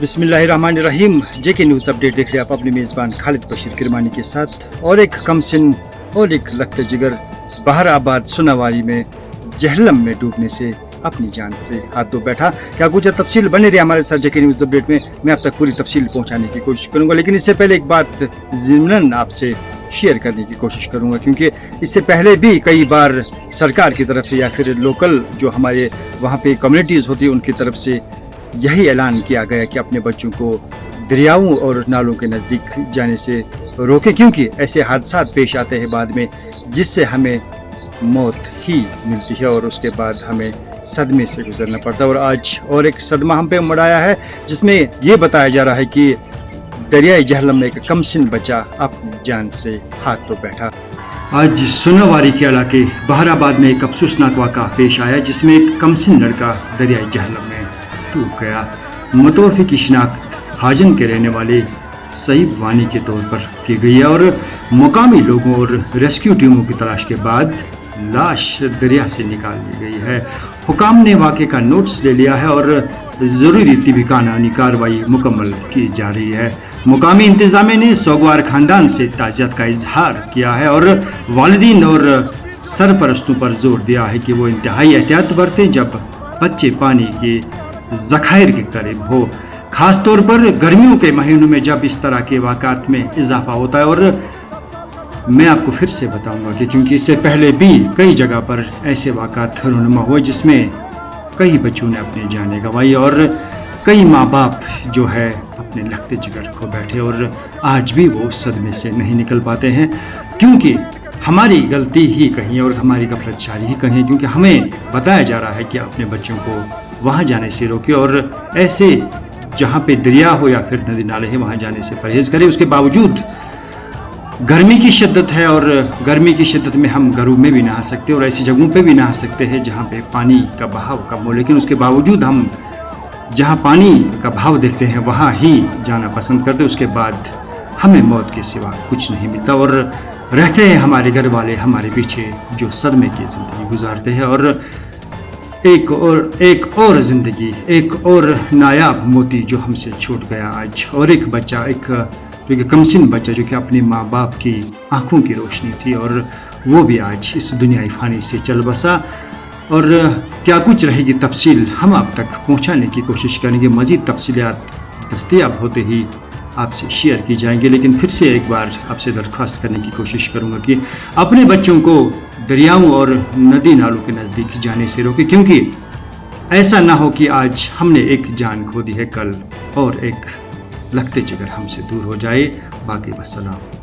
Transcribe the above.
बिस्मिल्लाहिर्रहमानिर्रहीम। जेके news update देख रहे हैं आप अपने मेज़बान खालिद बशीर किरमानी के साथ। और एक कमसिन और एक लखते जिगर बहाराबाद सुनावारी में जहलम में डूबने से अपनी जान से हाथ धो बैठा। क्या कुछ तफसील बने रही हमारे साथ जेके न्यूज़ अपडेट में, मैं अब तक पूरी तफसील पहुंचाने की कोशिश करूंगा, लेकिन इससे पहले एक बात ज़िमनन आपसे शेयर करने की कोशिश करूंगा, क्योंकि इससे पहले भी कई बार सरकार की तरफ से या फिर लोकल जो हमारे वहाँ पे कम्युनिटीज़ होती है उनकी तरफ से यही ऐलान किया गया कि अपने बच्चों को दरियाओं और नालों के नज़दीक जाने से रोकें, क्योंकि ऐसे हादसा पेश आते हैं बाद में जिससे हमें मौत ही मिलती है और उसके बाद हमें सदमे से गुजरना पड़ता है। और आज और एक सदमा हम पे मढ़ाया है, जिसमें ये बताया जा रहा है कि दरियाई जहलम में एक कमसिन बच्चा अपनी जान से हाथ धो बैठा। आज सुनावारी के इलाके बहाराबाद में एक अफसोसनाक वाक़ा पेश आया, जिसमें एक कमसिन लड़का दरियाई जहलम में डूब गया। मुतवफ़ी की शिनाख्त हाजन के रहने वाले सईब वानी के तौर पर की गई है और मुकामी लोगों और रेस्क्यू टीमों की तलाश के बाद लाश दरिया से निकाल ली गई है। हुकाम ने वाक़े का नोटिस ले लिया है और ज़रूरी तिबी कानूनी कार्रवाई मुकम्मल की जा रही है। मुकामी इंतज़ामिया ने सोगवार ख़ानदान से ताज़ियत का इजहार किया है और वालिदीन और सरपरस्तों पर जोर दिया है कि वो इंतहाई एहतियात बरतें जब बच्चे पानी के ज़खायर के करीब हो, ख़ास तौर पर गर्मियों के महीनों में जब इस तरह के वाक़ात में इजाफा होता है। और मैं आपको फिर से बताऊंगा कि क्योंकि इससे पहले भी कई जगह पर ऐसे वाक़ात रूनुमा हुए जिसमें कई बच्चों ने अपनी जानें गंवाई और कई माँ बाप जो है अपने लखते जिगर खो बैठे और आज भी वो सदमे से नहीं निकल पाते हैं, क्योंकि हमारी गलती ही कहीं और हमारी गफलतशारी ही कहीं, क्योंकि हमें बताया जा रहा है कि अपने बच्चों को वहाँ जाने से रोके और ऐसे जहाँ पे दरिया हो या फिर नदी नाले हैं वहाँ जाने से परहेज़ करें। उसके बावजूद गर्मी की शिद्दत है और गर्मी की शिद्दत में हम घरों में भी नहा सकते हैं और ऐसी जगहों पे भी नहा सकते हैं जहाँ पे पानी का बहाव कम हो, लेकिन उसके बावजूद हम जहाँ पानी का बहाव देखते हैं वहाँ ही जाना पसंद करते हैं। उसके बाद हमें मौत के सिवा कुछ नहीं मिलता और रहते हैं हमारे घर वाले हमारे पीछे जो सदमे की ज़िंदगी गुजारते हैं। और एक और ज़िंदगी, एक और नायाब मोती जो हमसे छूट गया आज, और एक बच्चा, एक कमसिन बच्चा जो कि अपने माँ बाप की आंखों की रोशनी थी और वो भी आज इस दुनियाई फ़ानी से चल बसा। और क्या कुछ रहेगी तफसील हम आप तक पहुँचाने की कोशिश करेंगे, मज़ीद तफसीलात दस्तयाब होते ही आपसे शेयर की जाएंगे। लेकिन फिर से एक बार आपसे दरख्वास्त करने की कोशिश करूंगा कि अपने बच्चों को दरियाओं और नदी नालों के नज़दीक जाने से रोकें, क्योंकि ऐसा ना हो कि आज हमने एक जान खो दी है, कल और एक लखते जिगर हमसे दूर हो जाए। बाकी वस्सलाम।